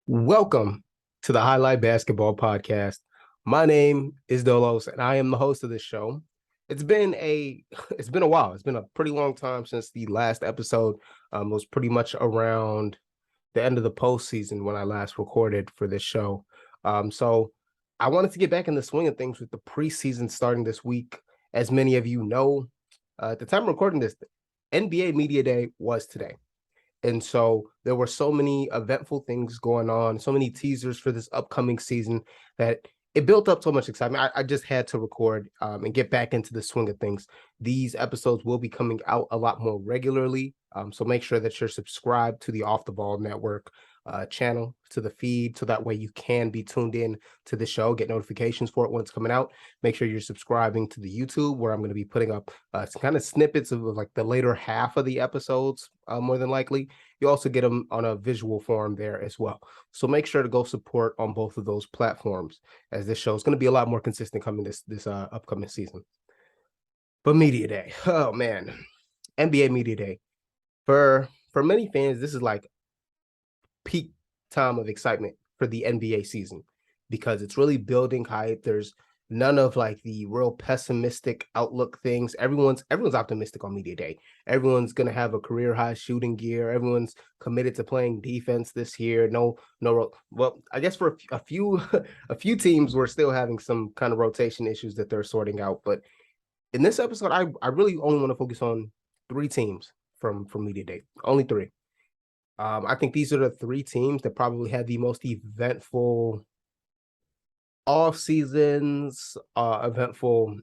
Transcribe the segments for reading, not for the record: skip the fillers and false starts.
Welcome to the Highlight Basketball Podcast. My name is Dolos, and I am the host of this show. It's been a it's been a while. It's been a pretty long time since the last episode. Was pretty much around the end of the postseason when I last recorded for this show. So I wanted to get back in the swing of things with the preseason starting this week. As many of you know, at the time of recording this, NBA Media Day was today. And so there were so many eventful things going on, so many teasers for this upcoming season that it built up so much excitement. I just had to record and get back into the swing of things. These episodes will be coming out a lot more regularly. So make sure that you're subscribed to the Off the Ball Network channel, to the feed, so that way you can be tuned in to the show, get notifications for it when it's coming out. Make sure you're subscribing to the YouTube, where I'm going to be putting up kind of snippets of like the later half of the episodes, more than likely. You also get them on a visual form there as well. So make sure to go support on both of those platforms, as this show is going to be a lot more consistent coming this upcoming season. But Media Day, oh man, NBA Media Day. For many fans, this is like peak time of excitement for the NBA season because it's really building hype. There's none of like the real pessimistic outlook things. Everyone's optimistic on media day. Everyone's gonna have a career high shooting gear. Everyone's committed to playing defense this year. No. Well, I guess for a few a few teams, we're still having some kind of rotation issues that they're sorting out. But in this episode, I really only want to focus on three teams from media day. Only three. I think these are the three teams that probably had the most eventful off seasons, eventful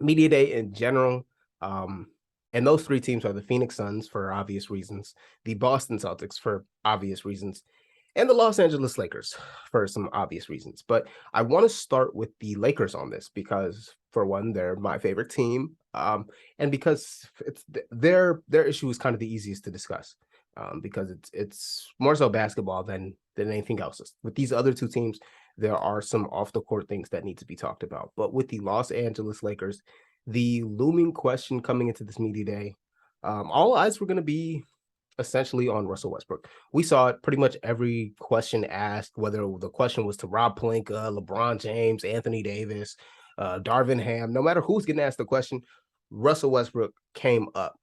media day in general. And those three teams are the Phoenix Suns for obvious reasons, the Boston Celtics for obvious reasons, and the Los Angeles Lakers for some obvious reasons. But I want to start with the Lakers on this because, for one, they're my favorite team, and because it's their issue is kind of the easiest to discuss, because it's more so basketball than anything else. With these other two teams, there are some off the court things that need to be talked about. But with the Los Angeles Lakers, the looming question coming into this media day, all eyes were going to be essentially on Russell Westbrook. We saw it pretty much every question asked, whether the question was to Rob Pelinka, LeBron James, Anthony Davis, Darvin Ham, no matter who's getting asked the question, Russell Westbrook came up.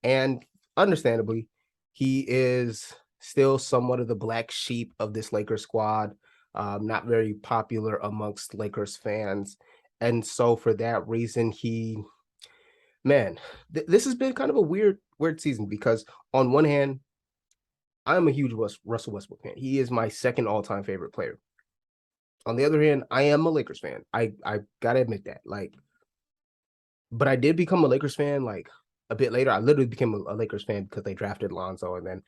And understandably, he is still somewhat of the black sheep of this Lakers squad, not very popular amongst Lakers fans. And so for that reason, this has been kind of a weird season because on one hand, I'm a huge Russell Westbrook fan. He is my second all-time favorite player. On the other hand, I am a Lakers fan. I gotta admit that. But I did become a Lakers fan like a bit later. I literally became a Lakers fan because they drafted Lonzo, and then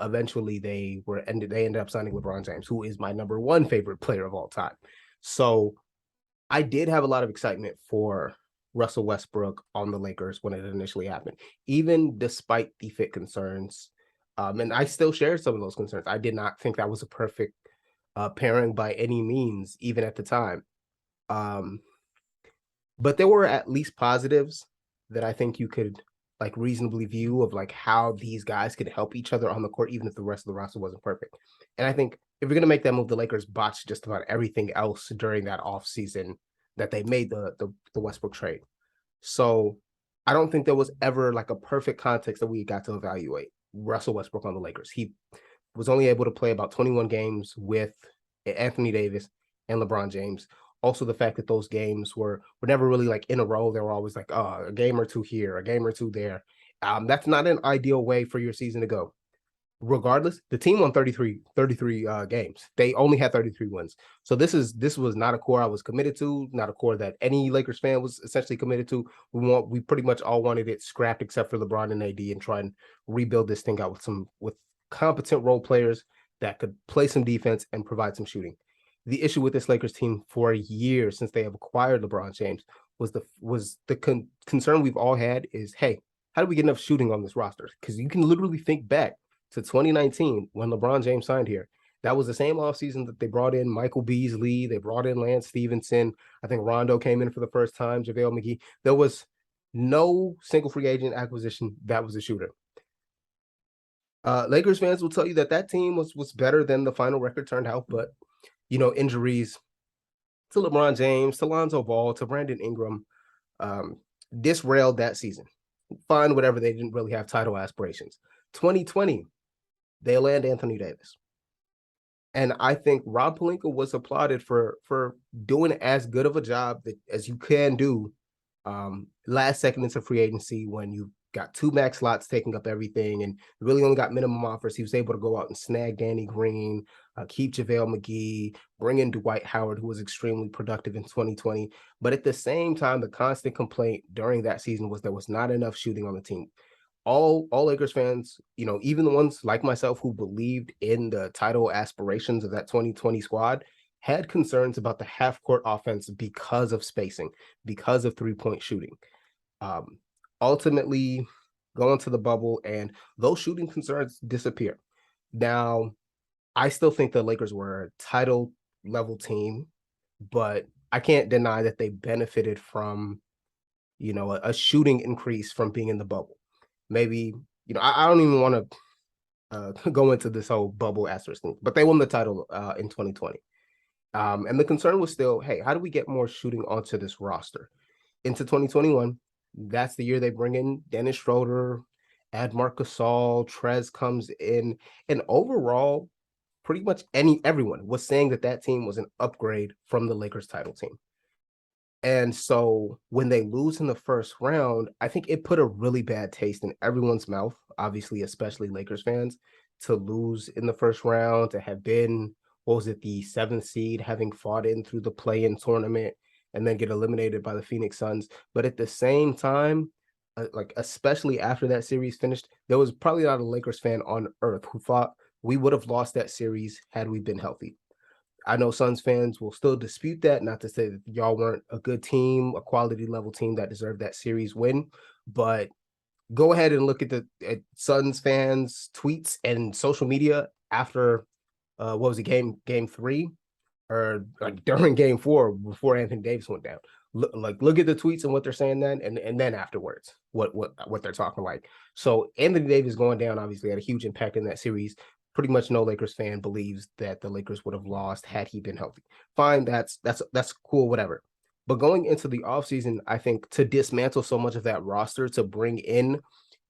eventually they ended up signing LeBron James, who is my number one favorite player of all time. So I did have a lot of excitement for Russell Westbrook on the Lakers when it initially happened, even despite the fit concerns. And I still share some of those concerns. I did not think that was a perfect pairing by any means, even at the time. But there were at least positives that I think you could like reasonably view of like how these guys could help each other on the court, even if the rest of the roster wasn't perfect. And I think if you're gonna make that move, the Lakers botched just about everything else during that offseason that they made the Westbrook trade. So I don't think there was ever like a perfect context that we got to evaluate Russell Westbrook on the Lakers. He was only able to play about 21 games with Anthony Davis and LeBron James. Also, the fact that those games were never really like in a row. They were always like, a game or two here, a game or two there. That's not an ideal way for your season to go. Regardless, the team won 33 games. They only had 33 wins. So this was not a core I was committed to, not a core that any Lakers fan was essentially committed to. We pretty much all wanted it scrapped except for LeBron and AD, and try and rebuild this thing out with competent role players that could play some defense and provide some shooting. The issue with this Lakers team for years since they have acquired LeBron James was the concern we've all had is, hey, how do we get enough shooting on this roster? Because you can literally think back to 2019 when LeBron James signed here. That was the same offseason that they brought in Michael Beasley. They brought in Lance Stevenson. I think Rondo came in for the first time, JaVale McGee. There was no single free agent acquisition that was a shooter. Lakers fans will tell you that team was better than the final record turned out, but injuries to LeBron James, to Lonzo Ball, to Brandon Ingram, disrailed that season. Fine, whatever. They didn't really have title aspirations. 2020, they land Anthony Davis. And I think Rob Pelinka was applauded for doing as good of a job as you can do last second into free agency when you got two max slots taking up everything and really only got minimum offers. He was able to go out and snag Danny Green, keep JaVale McGee, bring in Dwight Howard, who was extremely productive in 2020. But at the same time, the constant complaint during that season was there was not enough shooting on the team. All Lakers fans, even the ones like myself who believed in the title aspirations of that 2020 squad, had concerns about the half-court offense because of spacing, because of three-point shooting. Ultimately, go into the bubble, and those shooting concerns disappear. Now, I still think the Lakers were a title-level team, but I can't deny that they benefited from, a shooting increase from being in the bubble. Maybe, I don't even want to go into this whole bubble asterisk thing, but they won the title in 2020. And the concern was still, hey, how do we get more shooting onto this roster? Into 2021, that's the year they bring in Dennis Schroeder, add Marc Gasol, Trez comes in, and overall, pretty much everyone was saying that team was an upgrade from the Lakers title team. And so when they lose in the first round, I think it put a really bad taste in everyone's mouth, obviously, especially Lakers fans, to lose in the first round, to have been, the 7th seed, having fought in through the play-in tournament, and then get eliminated by the Phoenix Suns. But at the same time, especially after that series finished, there was probably not a Lakers fan on earth who thought we would have lost that series had we been healthy. I know Suns fans will still dispute that, not to say that y'all weren't a good team, a quality level team that deserved that series win, but go ahead and look at Suns fans' tweets and social media after game 3 or like during game 4 before Anthony Davis went down. Look at the tweets and what they're saying then, and then afterwards, what they're talking like. So Anthony Davis going down obviously had a huge impact in that series. Pretty much no Lakers fan believes that the Lakers would have lost had he been healthy. Fine, that's cool, whatever. But going into the offseason, I think to dismantle so much of that roster, to bring in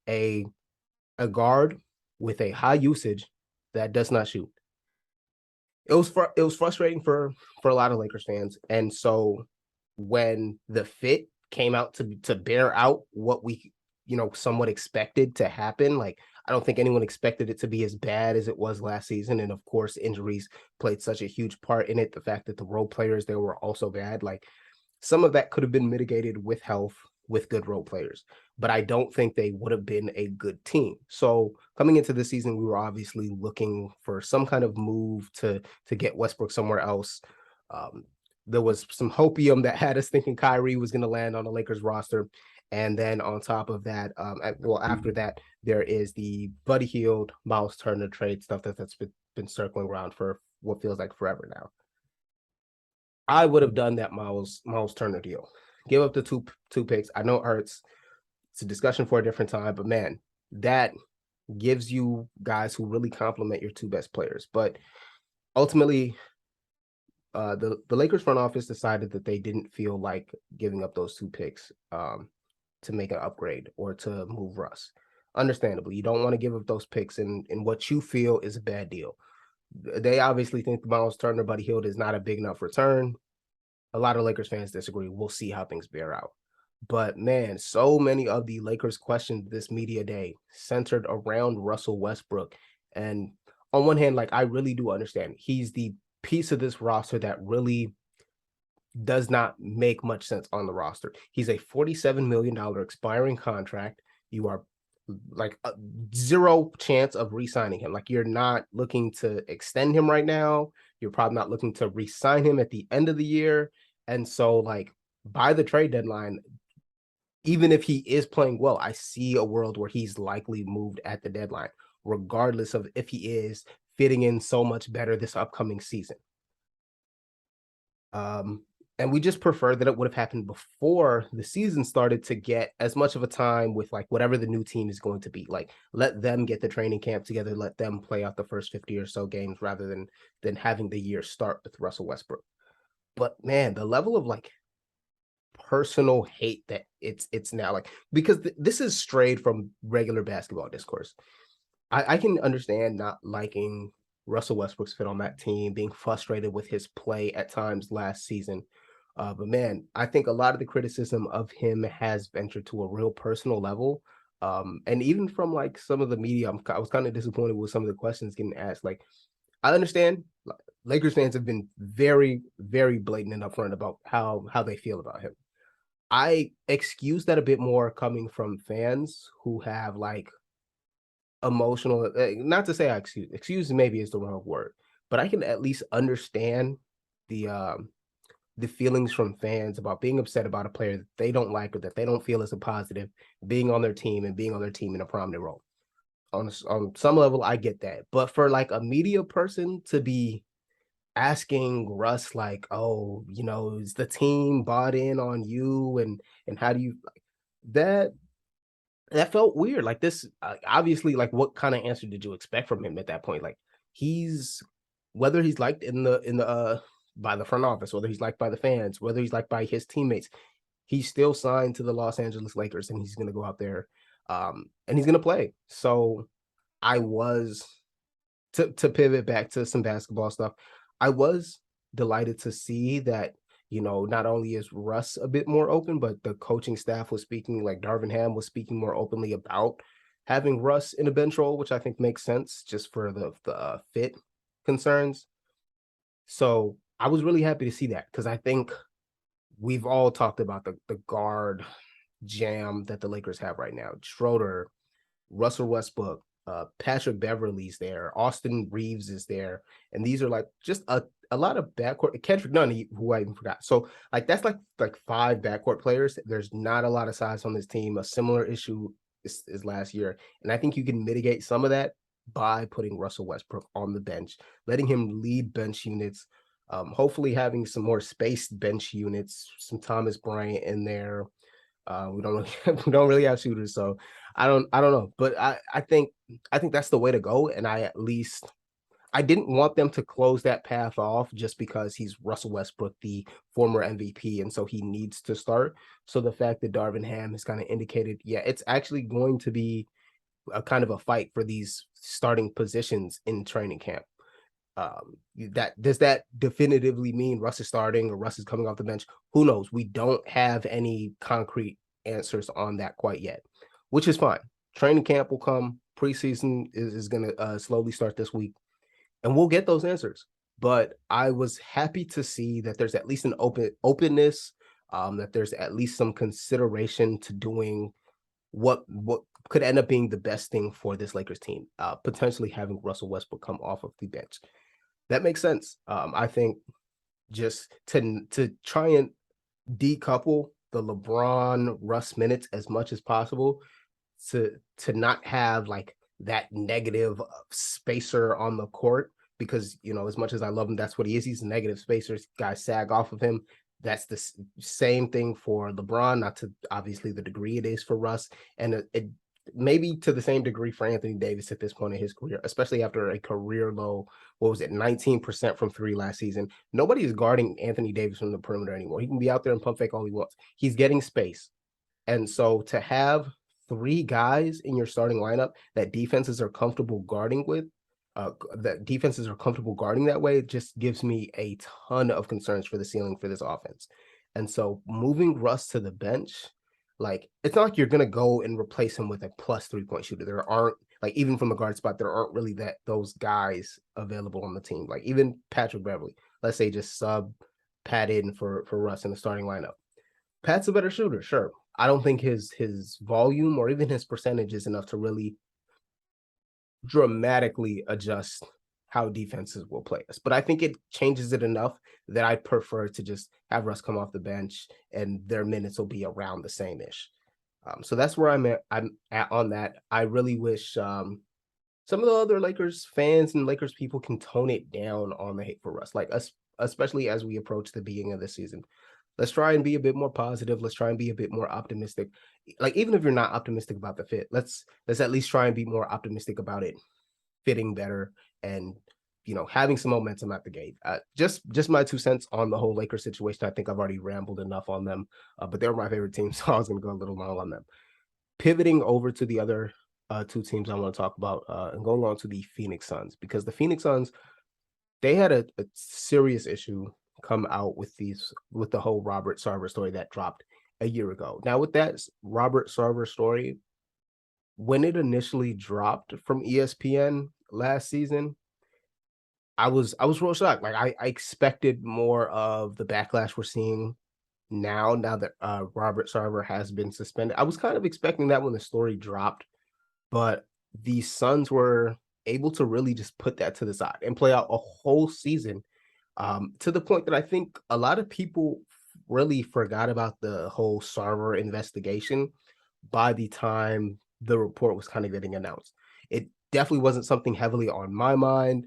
a guard with a high usage that does not shoot, it was frustrating for a lot of Lakers fans. And so when the fit came out to bear out what we somewhat expected to happen, like I don't think anyone expected it to be as bad as it was last season. And of course, injuries played such a huge part in it. The fact that the role players there were also bad, like some of that could have been mitigated with health, with good role players, but I don't think they would have been a good team. So coming into the season, we were obviously looking for some kind of move to get Westbrook somewhere else. There was some hopium that had us thinking Kyrie was going to land on the Lakers roster. And then on top of that, after that, there is the Buddy Hield, Miles Turner trade stuff that's been circling around for what feels like forever now. I would have done that Miles Turner deal. Give up the two picks. I know it hurts. It's a discussion for a different time, but man, that gives you guys who really complement your two best players. But ultimately, the Lakers front office decided that they didn't feel like giving up those two picks to make an upgrade or to move Russ. Understandably, you don't want to give up those picks in what you feel is a bad deal. They obviously think the Miles Turner, Buddy Hield is not a big enough return. A lot of Lakers fans disagree. We'll see how things bear out. But man, so many of the Lakers questions this media day centered around Russell Westbrook. And on one hand, like I really do understand. He's the piece of this roster that really does not make much sense on the roster. He's a $47 million expiring contract. You are like zero chance of re-signing him. Like you're not looking to extend him right now. You're probably not looking to re-sign him at the end of the year. And so like by the trade deadline, even if he is playing well, I see a world where he's likely moved at the deadline, regardless of if he is fitting in so much better this upcoming season. And we just prefer that it would have happened before the season started to get as much of a time with like whatever the new team is going to be. Like let them get the training camp together, let them play out the first 50 or so games rather than having the year start with Russell Westbrook. But man, the level of like personal hate that it's now like because this is strayed from regular basketball discourse. I can understand not liking Russell Westbrook's fit on that team, being frustrated with his play at times last season. But man, I think a lot of the criticism of him has ventured to a real personal level. And even from like some of the media, I was kind of disappointed with some of the questions getting asked. Like, I understand Lakers fans have been very, very blatant and upfront about how they feel about him. I excuse that a bit more coming from fans who have like emotional, not to say I excuse maybe is the wrong word, but I can at least understand the um the feelings from fans about being upset about a player that they don't like or that they don't feel is a positive being on their team and being on their team in a prominent role. On some level, I get that. But for like a media person to be asking Russ like, "Oh, is the team bought in on you and how do you like that that felt weird. Like this, obviously, like what kind of answer did you expect from him at that point? Like he's whether he's liked in the by the front office, whether he's liked by the fans, whether he's liked by his teammates, he's still signed to the Los Angeles Lakers, and he's going to go out there, and he's going to play. So I was to pivot back to some basketball stuff. I was delighted to see that, not only is Russ a bit more open, but the coaching staff was speaking, like Darvin Ham was speaking more openly about having Russ in a bench role, which I think makes sense just for the fit concerns. So I was really happy to see that because I think we've all talked about the guard jam that the Lakers have right now. Schroeder, Russell Westbrook, Patrick Beverly's there, Austin Reeves is there, and these are like just a lot of backcourt. Kendrick Nunn, who I even forgot. So like that's like five backcourt players. There's not a lot of size on this team. A similar issue is last year, and I think you can mitigate some of that by putting Russell Westbrook on the bench, letting him lead bench units. Hopefully having some more spaced bench units, some Thomas Bryant in there. We don't really we don't really have shooters, so I don't know, but I think that's the way to go. And I didn't want them to close that path off just because he's Russell Westbrook, the former MVP, and so he needs to start. So the fact that Darvin Ham has kind of indicated, yeah, it's actually going to be a kind of a fight for these starting positions in training camp. That does that definitively mean Russ is starting or Russ is coming off the bench? Who knows? We don't have any concrete answers on that quite yet, which is fine. Training camp will come. Preseason is going to slowly start this week, and we'll get those answers. But I was happy to see that there's at least an openness, that there's at least some consideration to doing what could end up being the best thing for this Lakers team, potentially having Russell Westbrook come off of the bench. That makes sense. I think just to try and decouple the LeBron Russ minutes as much as possible to not have like that negative spacer on the court because as much as I love him, that's what he is. He's a negative spacer. Guys sag off of him. That's the same thing for LeBron, not to obviously the degree it is for Russ, and it maybe to the same degree for Anthony Davis at this point in his career, especially after a career low, what was it, 19% from three last season. Nobody is guarding Anthony Davis from the perimeter anymore. He can be out there and pump fake all he wants. He's getting space. And so to have three guys in your starting lineup that defenses are comfortable guarding with, that defenses are comfortable guarding that way, it just gives me a ton of concerns for the ceiling for this offense. And so moving Russ to the bench, like it's not like you're gonna go and replace him with a plus 3-point shooter. There aren't like even from the guard spot, there aren't really those guys available on the team. Like even Patrick Beverly, let's say just sub Pat in for Russ in the starting lineup. Pat's a better shooter, sure. I don't think his volume or even his percentage is enough to really dramatically adjust how defenses will play us. But I think it changes it enough that I prefer to just have Russ come off the bench and their minutes will be around the same ish. So that's where I'm at on that. I really wish some of the other Lakers fans and Lakers people can tone it down on the hate for Russ. Like us, especially as we approach the beginning of the season. Let's try and be a bit more positive. Let's try and be a bit more optimistic. Like even if you're not optimistic about the fit, let's at least try and be more optimistic about it fitting better and having some momentum at the gate. Just my 2 cents on the whole Lakers situation. I think I've already rambled enough on them, but they're my favorite team, so I was going to go a little long on them. Pivoting over to the other two teams I want to talk about, and going on to the Phoenix Suns, because the Phoenix Suns, they had a serious issue come out with the whole Robert Sarver story that dropped a year ago. Now, with that Robert Sarver story, when it initially dropped from ESPN last season, I was real shocked. Like I expected more of the backlash we're seeing now that Robert Sarver has been suspended. I was kind of expecting that when the story dropped, but the Suns were able to really just put that to the side and play out a whole season, to the point that I think a lot of people really forgot about the whole Sarver investigation by the time the report was kind of getting announced. It definitely wasn't something heavily on my mind.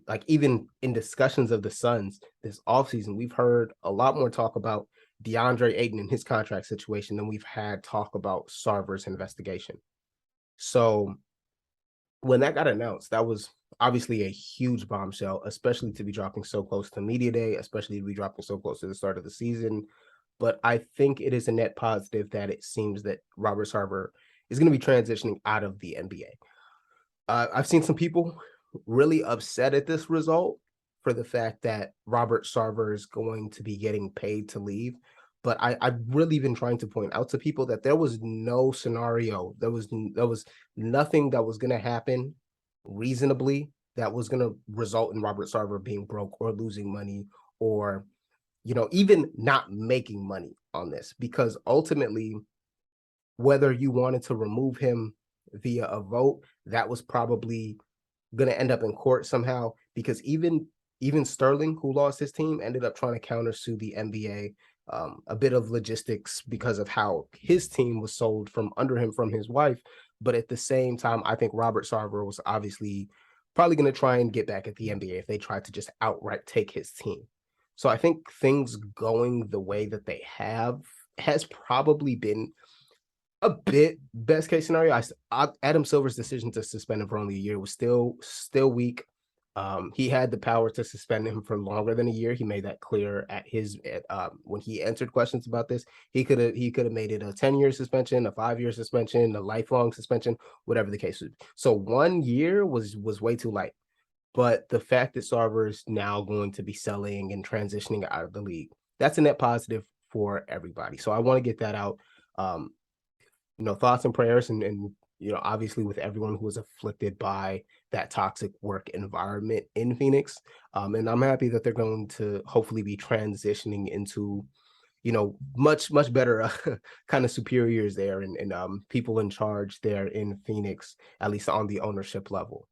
Like even in discussions of the Suns this offseason, we've heard a lot more talk about DeAndre Ayton and his contract situation than we've had talk about Sarver's investigation. So when that got announced, that was obviously a huge bombshell, especially to be dropping so close to media day, especially to be dropping so close to the start of the season. But I think it is a net positive that it seems that Robert Sarver is going to be transitioning out of the NBA. I've seen some people really upset at this result for the fact that Robert Sarver is going to be getting paid to leave. But I've really been trying to point out to people that there was no scenario, there was nothing that was going to happen reasonably that was going to result in Robert Sarver being broke or losing money or even not making money on this, because ultimately, whether you wanted to remove him via a vote, that was probably going to end up in court somehow, because even Sterling, who lost his team, ended up trying to countersue the NBA. A bit of logistics because of how his team was sold from under him from his wife. But at the same time, I think Robert Sarver was obviously probably going to try and get back at the NBA if they tried to just outright take his team. So I think things going the way that they have has probably been a bit best case scenario. Adam Silver's decision to suspend him for only a year was still weak. He had the power to suspend him for longer than a year. He made that clear when he answered questions about this. He could have made it a 10-year suspension, a 5-year suspension, a lifelong suspension, whatever the case was. So 1 year was way too light. But the fact that Sarver is now going to be selling and transitioning out of the league, that's a net positive for everybody. So I want to get that out. Thoughts and prayers, and obviously with everyone who was afflicted by that toxic work environment in Phoenix. And I'm happy that they're going to hopefully be transitioning into, much better kind of superiors there and people in charge there in Phoenix, at least on the ownership level.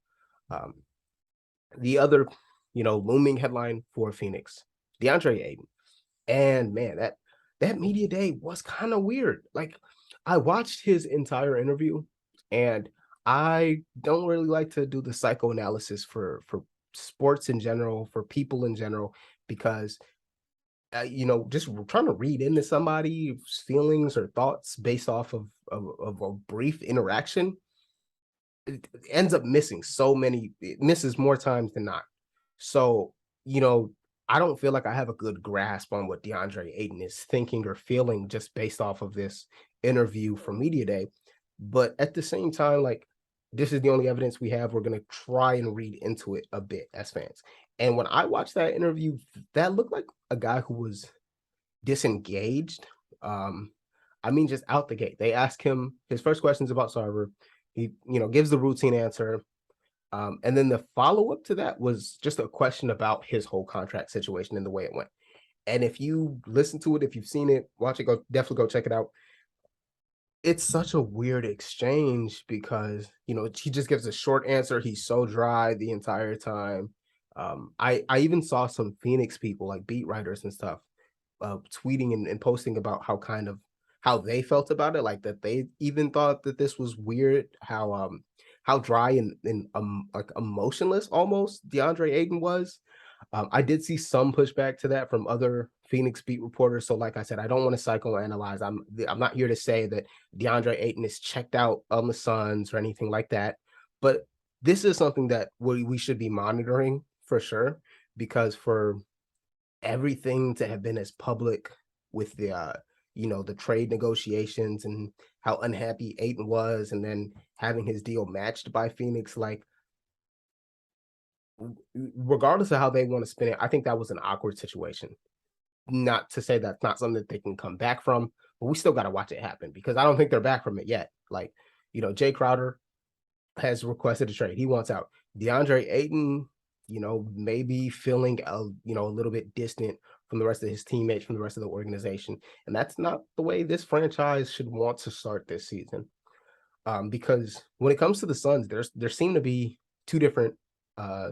The other, looming headline for Phoenix, DeAndre Ayton. And man, that media day was kind of weird. Like, I watched his entire interview, and I don't really like to do the psychoanalysis for sports in general, for people in general, because just trying to read into somebody's feelings or thoughts based off of a brief interaction, it ends up missing it misses more times than not. So, I don't feel like I have a good grasp on what DeAndre Ayton is thinking or feeling just based off of this interview from Media Day. But at the same time, like, this is the only evidence we have. We're going to try and read into it a bit as fans. And when I watched that interview, that looked like a guy who was disengaged. Just out the gate. They ask him his first questions about Sarver. He, gives the routine answer. And then the follow-up to that was just a question about his whole contract situation and the way it went. And if you listen to it, if you've seen it, watch it, definitely go check it out. It's such a weird exchange because, he just gives a short answer. He's so dry the entire time. I even saw some Phoenix people, like beat writers and stuff, tweeting and posting about how they felt about it, like that they even thought that this was weird, how dry and like emotionless almost DeAndre Ayton was. I did see some pushback to that from other Phoenix beat reporters. So, like I said, I don't want to psychoanalyze. I'm not here to say that DeAndre Ayton is checked out on the Suns or anything like that. But this is something that we should be monitoring for sure, because for everything to have been as public with the the trade negotiations and how unhappy Ayton was, and then having his deal matched by Phoenix, like regardless of how they want to spin it, I think that was an awkward situation. Not to say that's not something that they can come back from, but we still got to watch it happen, because I don't think they're back from it yet. Like, Jay Crowder has requested a trade. He wants out. DeAndre Ayton, maybe feeling a little bit distant from the rest of his teammates, from the rest of the organization. And that's not the way this franchise should want to start this season. Because when it comes to the Suns, there seem to be two different uh,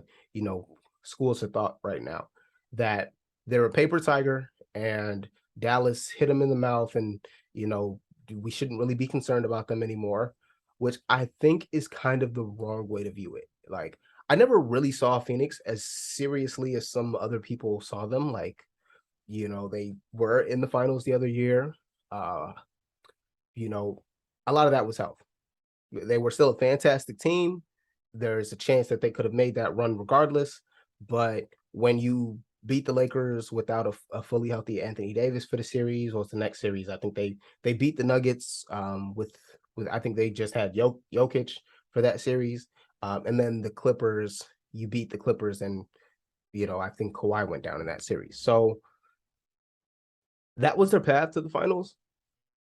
schools of thought right now, that they're a paper tiger and Dallas hit them in the mouth, and we shouldn't really be concerned about them anymore, which I think is kind of the wrong way to view it. Like, I never really saw Phoenix as seriously as some other people saw them. Like, they were in the finals the other year. Uh, a lot of that was health. They were still a fantastic team. There's a chance that they could have made that run regardless. But when you beat the Lakers without a fully healthy Anthony Davis for the series, or the next series, I think they beat the Nuggets with I think they just had Jokic for that series, and then the Clippers. You beat the Clippers, and I think Kawhi went down in that series. So that was their path to the finals,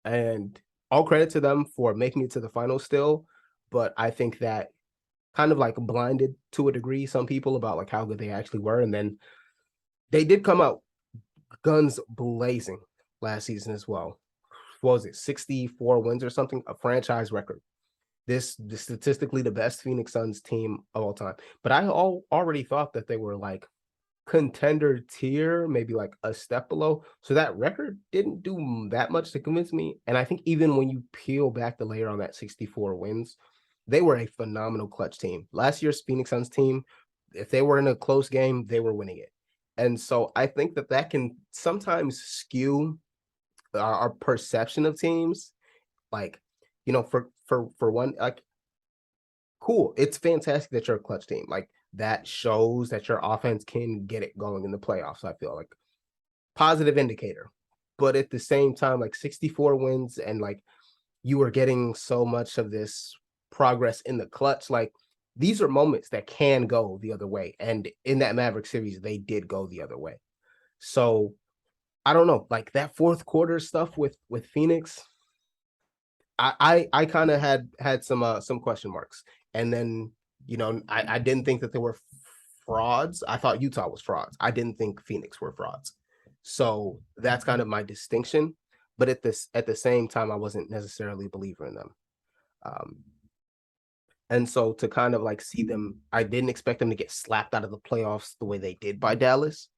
and all credit to them for making it to the finals still. But I think that kind of like blinded to a degree some people about like how good they actually were. And then they did come out guns blazing last season as well. What was it, 64 wins or something? A franchise record. This statistically the best Phoenix Suns team of all time. But I already thought that they were like contender tier, maybe like a step below. So that record didn't do that much to convince me. And I think even when you peel back the layer on that 64 wins, they were a phenomenal clutch team. Last year's Phoenix Suns team, if they were in a close game, they were winning it. And so I think that can sometimes skew our perception of teams. Like, for one, like, cool, it's fantastic that you're a clutch team. Like, that shows that your offense can get it going in the playoffs. I feel like positive indicator. But at the same time, like 64 wins, and like you were getting so much of this progress in the clutch, like these are moments that can go the other way. And in that Maverick series, they did go the other way. So I don't know, like that fourth quarter stuff with Phoenix, I kind of had some question marks. And then I didn't think that they were frauds. I thought Utah was frauds. I didn't think Phoenix were frauds. So that's kind of my distinction. But at the same time, I wasn't necessarily a believer in them. Um, and so to kind of like see them, I didn't expect them to get slapped out of the playoffs the way they did by Dallas.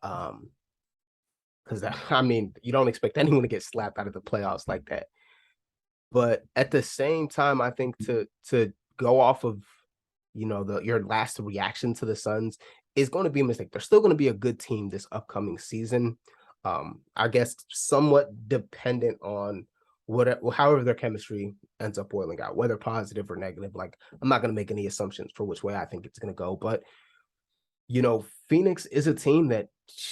Because I mean, you don't expect anyone to get slapped out of the playoffs like that. But at the same time, I think to go off of your last reaction to the Suns is going to be a mistake. They're still going to be a good team this upcoming season. I guess somewhat dependent on however their chemistry ends up boiling out, whether positive or negative. Like, I'm not going to make any assumptions for which way I think it's going to go, but Phoenix is a team that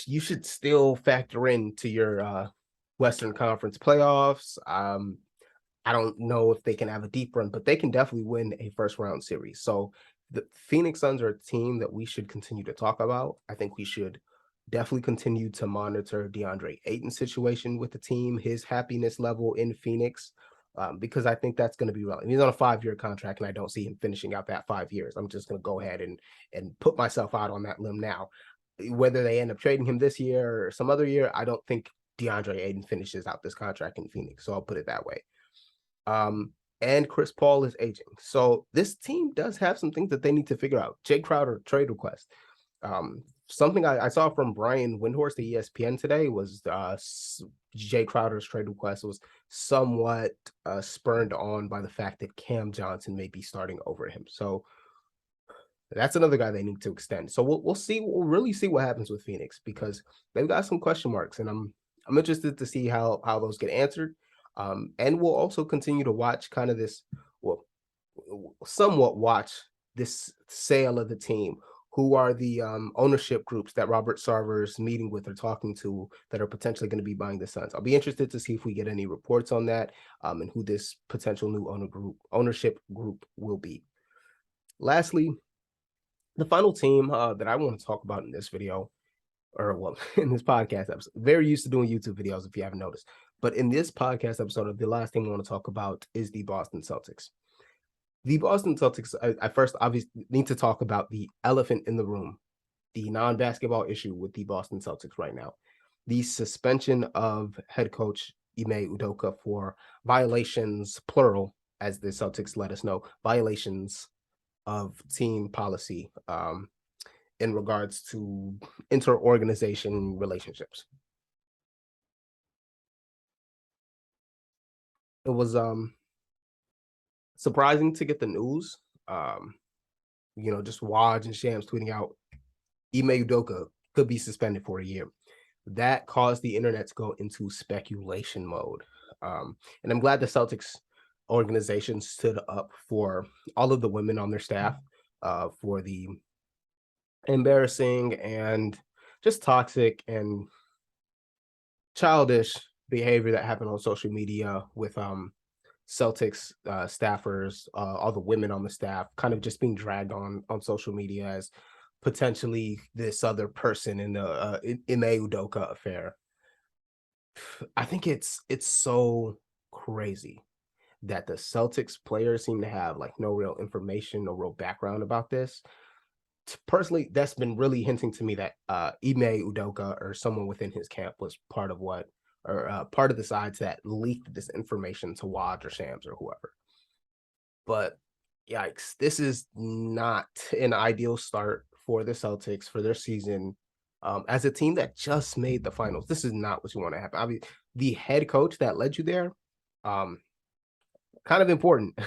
you should still factor into your Western Conference playoffs. I don't know if they can have a deep run, but they can definitely win a first round series. So the Phoenix Suns are a team that we should continue to talk about. I think we should definitely continue to monitor DeAndre Ayton's situation with the team, his happiness level in Phoenix, because I think that's going to be relevant. He's on a 5-year contract, and I don't see him finishing out that 5 years. I'm just going to go ahead and put myself out on that limb now. Whether they end up trading him this year or some other year, I don't think DeAndre Ayton finishes out this contract in Phoenix. So I'll put it that way. And Chris Paul is aging. So this team does have some things that they need to figure out. Jay Crowder trade request. Something I saw from Brian Windhorst, the ESPN today, was Jay Crowder's trade request was somewhat spurred on by the fact that Cam Johnson may be starting over him. So That's another guy they need to extend. So we'll see. We'll really see what happens with Phoenix because they've got some question marks, and I'm interested to see how those get answered. And we'll also continue to watch kind of this. Well, somewhat watch this sale of the team. Who are the ownership groups that Robert Sarver's meeting with or talking to that are potentially going to be buying the Suns? I'll be interested to see if we get any reports on that and who this potential new ownership group will be. Lastly, the final team that I want to talk about in this video, or well, in this podcast episode, very used to doing YouTube videos if you haven't noticed. But in this podcast episode, the last thing I want to talk about is the Boston Celtics. The Boston Celtics, I first obviously need to talk about the elephant in the room, the non-basketball issue with the Boston Celtics right now. The suspension of head coach Ime Udoka for violations, plural, as the Celtics let us know, violations of team policy in regards to inter-organization relationships. It was surprising to get the news. Just Waj and Shams tweeting out Ime Udoka could be suspended for a year. That caused the internet to go into speculation mode. And I'm glad the Celtics organization stood up for all of the women on their staff for the embarrassing and just toxic and childish behavior that happened on social media with Celtics staffers, all the women on the staff, kind of just being dragged on social media as potentially this other person in the Ime Udoka affair. I think it's so crazy that the Celtics players seem to have like no real information, no real background about this. Personally, that's been really hinting to me that Ime Udoka or someone within his camp was part of part of the sides that leaked this information to Waj or Shams or whoever. But yikes, this is not an ideal start for the Celtics for their season. As a team that just made the finals, this is not what you want to happen. I mean, the head coach that led you there, kind of important.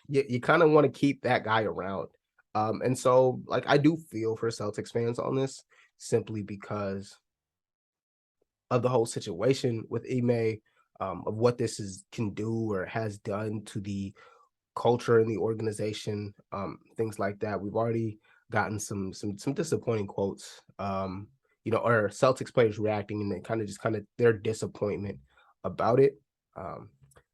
You kind of want to keep that guy around. And so, like, I do feel for Celtics fans on this simply because of the whole situation with Ime, of what can do or has done to the culture in the organization, things like that. We've already gotten some disappointing quotes, or Celtics players reacting and then kind of their disappointment about it.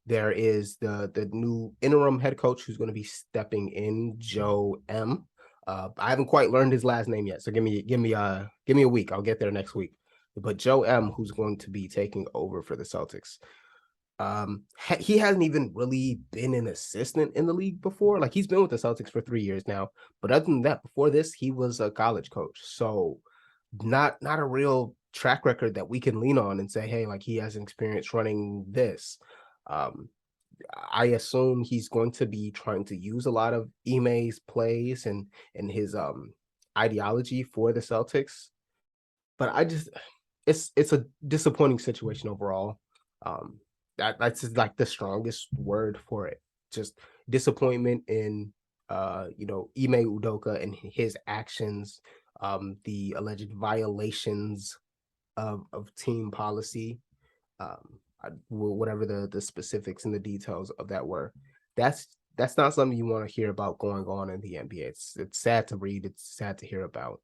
There is the new interim head coach who's going to be stepping in, Joe M. I haven't quite learned his last name yet, so give me a week. I'll get there next week. But Joe M, who's going to be taking over for the Celtics. He hasn't even really been an assistant in the league before. Like, he's been with the Celtics for 3 years now, but other than that, before this, he was a college coach. So not a real track record that we can lean on and say, hey, like, he has an experience running this. I assume he's going to be trying to use a lot of Ime's plays and his ideology for the Celtics. But it's a disappointing situation overall. That's like the strongest word for it. Just disappointment in Ime Udoka and his actions, the alleged violations of team policy, whatever the specifics and the details of that were. That's not something you want to hear about going on in the NBA. It's sad to read. It's sad to hear about.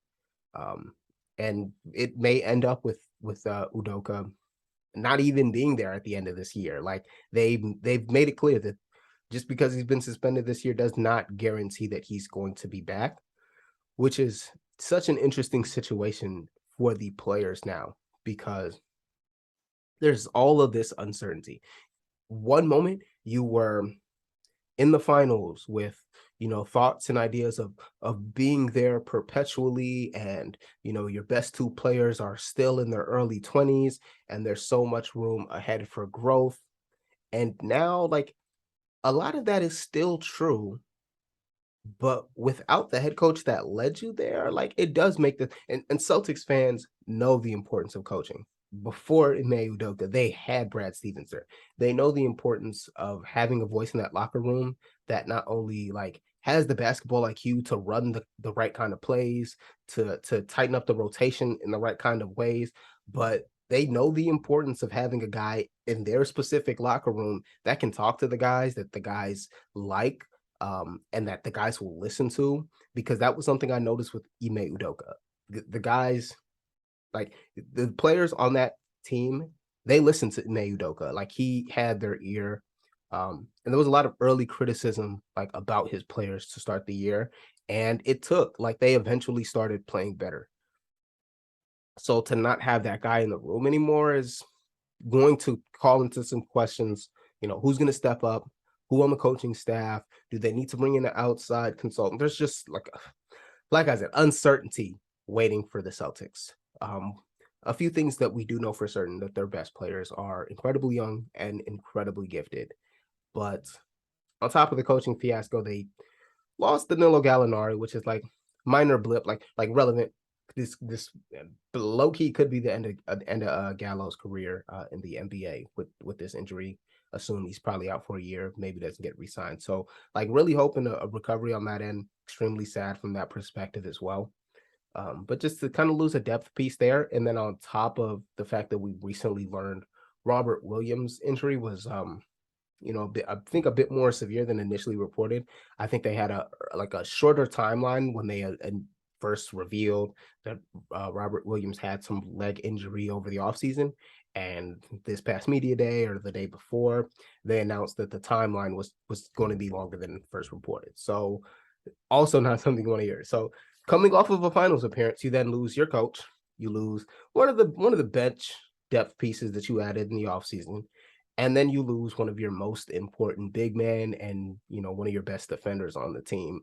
And it may end up with Udoka not even being there at the end of this year. Like, they've made it clear that just because he's been suspended this year does not guarantee that he's going to be back, which is such an interesting situation for the players now because there's all of this uncertainty. One moment you were in the finals with thoughts and ideas of being there perpetually, and your best two players are still in their early 20s and there's so much room ahead for growth. And now, like, a lot of that is still true, but without the head coach that led you there, like, it does make and Celtics fans know the importance of coaching. before Ime Udoka, they had Brad Stevens there. They know the importance of having a voice in that locker room that not only like has the basketball IQ to run the right kind of plays, to tighten up the rotation in the right kind of ways, but they know the importance of having a guy in their specific locker room that can talk to the guys, that the guys like, and that the guys will listen to. Because that was something I noticed with Ime Udoka. The guys, like the players on that team, they listened to Ime Udoka. Like he had their ear. And there was a lot of early criticism like about his players to start the year. And it took like they eventually started playing better. So to not have that guy in the room anymore is going to call into some questions. Who's going to step up? Who on the coaching staff? Do they need to bring in an outside consultant? There's just like I said, uncertainty waiting for the Celtics. Um, a few things that we do know for certain that their best players are incredibly young and incredibly gifted. But on top of the coaching fiasco, they lost Danilo Gallinari, which is like minor blip, like relevant. This low key could be the end of Gallo's career in the NBA with this injury. Assume he's probably out for a year, maybe doesn't get re-signed. So like really hoping a recovery on that end. Extremely sad from that perspective as well. But just to kind of lose a depth piece there, and then on top of the fact that we recently learned Robert Williams' injury was I think a bit more severe than initially reported. I think they had a shorter timeline when they first revealed that Robert Williams had some leg injury over the offseason. And this past media day or the day before, they announced that the timeline was going to be longer than first reported. So also not something you want to hear. So coming off of a finals appearance, you then lose your coach. You lose one of the bench depth pieces that you added in the offseason. And then you lose one of your most important big men and one of your best defenders on the team.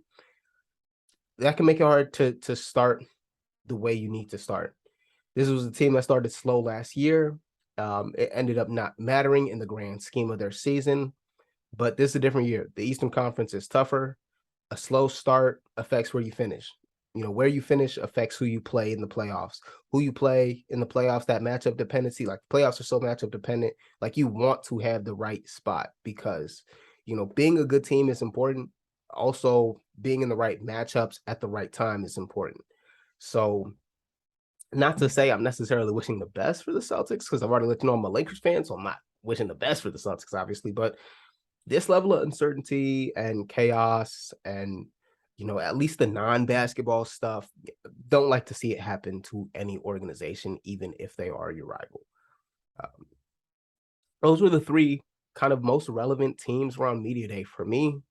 That can make it hard to start the way you need to start. This was a team that started slow last year. It ended up not mattering in the grand scheme of their season, but this is a different year. The Eastern Conference is tougher. A slow start affects where you finish. Where you finish affects who you play in the playoffs. Who you play in the playoffs, that matchup dependency, like playoffs are so matchup dependent. Like you want to have the right spot because, being a good team is important. Also, being in the right matchups at the right time is important. So, not to say I'm necessarily wishing the best for the Celtics because I've already let you know I'm a Lakers fan, so I'm not wishing the best for the Celtics, obviously. But this level of uncertainty and chaos and at least the non-basketball stuff, don't like to see it happen to any organization, even if they are your rival. Those were the three kind of most relevant teams around media day for me.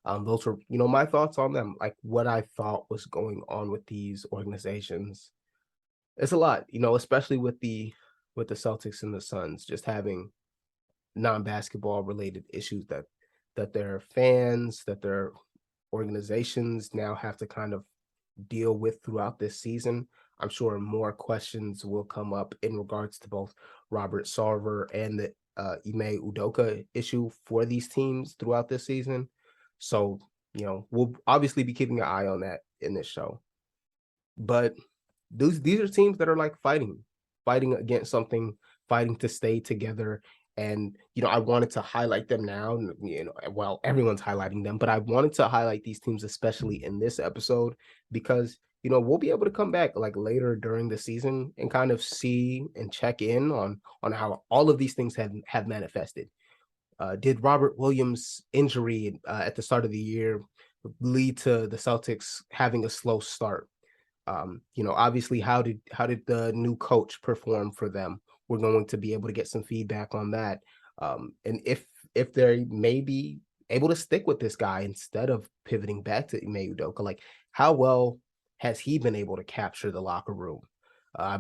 Those were my thoughts on them, like what I thought was going on with these organizations. It's a lot, especially with the Celtics and the Suns just having non-basketball related issues that their fans, that their organizations now have to kind of deal with throughout this season. I'm sure more questions will come up in regards to both Robert Sarver and the Ime Udoka issue for these teams throughout this season. So, we'll obviously be keeping an eye on that in this show. But these are teams that are like fighting against something, fighting to stay together. And I wanted to highlight them now. Well, everyone's highlighting them, but I wanted to highlight these teams especially in this episode because we'll be able to come back like later during the season and kind of see and check in on how all of these things have manifested. Did Robert Williams' injury at the start of the year lead to the Celtics having a slow start? Obviously, how did the new coach perform for them? We're going to be able to get some feedback on that, and if they may be able to stick with this guy instead of pivoting back to Ime Udoka, like how well has he been able to capture the locker room?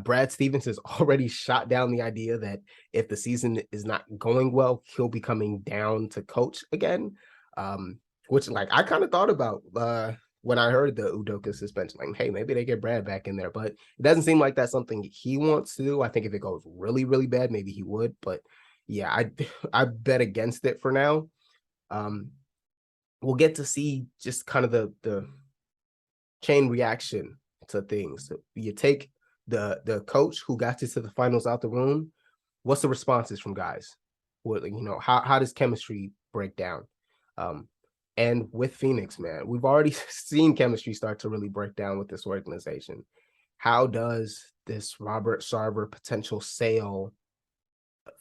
Brad Stevens has already shot down the idea that if the season is not going well, he'll be coming down to coach again, which like I kind of thought about when I heard the Udoka suspension. Like, hey, maybe they get Brad back in there, but it doesn't seem like that's something he wants to do. I think if it goes really, really bad, maybe he would. But yeah, I bet against it for now. We'll get to see just kind of the chain reaction to things. You take the coach who got you to the finals out the room, what's the responses from guys? What, how does chemistry break down? Um, and with Phoenix, man, we've already seen chemistry start to really break down with this organization. How does this Robert Sarver potential sale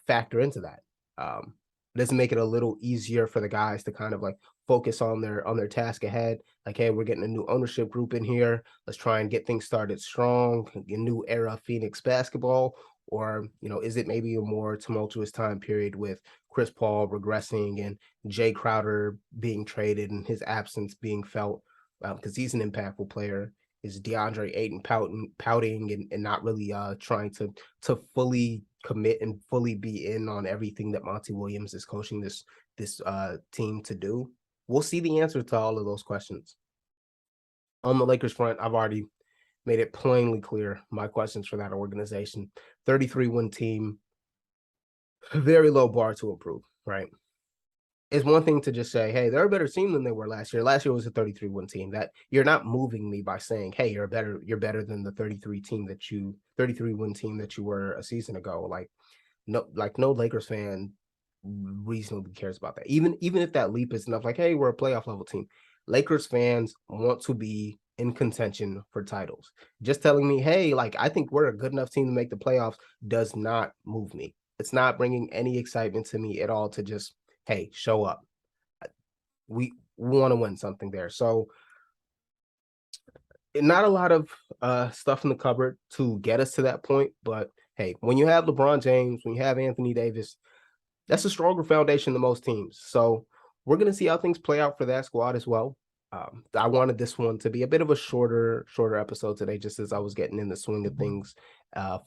factor into that? Um, does it make it a little easier for the guys to kind of like focus on their task ahead? Like, hey, we're getting a new ownership group in here. Let's try and get things started strong, a new era of Phoenix basketball. Or, is it maybe a more tumultuous time period with Chris Paul regressing and Jay Crowder being traded and his absence being felt because he's an impactful player? Is DeAndre Ayton pouting and not really trying to fully commit and fully be in on everything that Monty Williams is coaching this team to do? We'll see the answer to all of those questions. On the Lakers front, I've already made it plainly clear my questions for that organization. 33-win team, very low bar to improve, right? It's one thing to just say, hey, they're a better team than they were last year. Last year was a 33-win team. That you're not moving me by saying, hey, you're better than the 33-win team that you were a season ago. Like no Lakers fan reasonably cares about that. Even if that leap is enough, like, hey, we're a playoff level team. Lakers fans want to be in contention for titles. Just telling me, hey, like, I think we're a good enough team to make the playoffs does not move me. It's not bringing any excitement to me at all to just, hey, show up. We want to win something there. So not a lot of stuff in the cupboard to get us to that point. But hey, when you have LeBron James, when you have Anthony Davis, that's a stronger foundation than most teams. So we're going to see how things play out for that squad as well. I wanted this one to be a bit of a shorter episode today, just as I was getting in the swing of things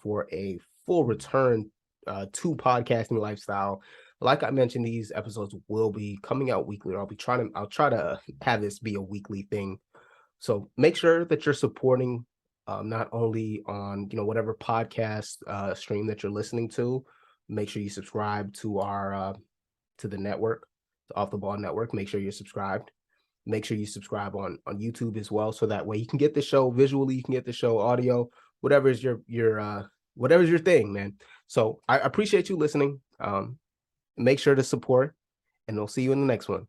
for a full return to podcasting lifestyle. Like I mentioned, these episodes will be coming out weekly. I'll try to have this be a weekly thing. So make sure that you're supporting not only on whatever podcast stream that you're listening to. Make sure you subscribe to our to the network, the Off the Ball Network. Make sure you're subscribed. Make sure you subscribe on YouTube as well, so that way you can get the show visually, you can get the show audio, whatever is your whatever's your thing, man. So I appreciate you listening. Make sure to support, and we'll see you in the next one.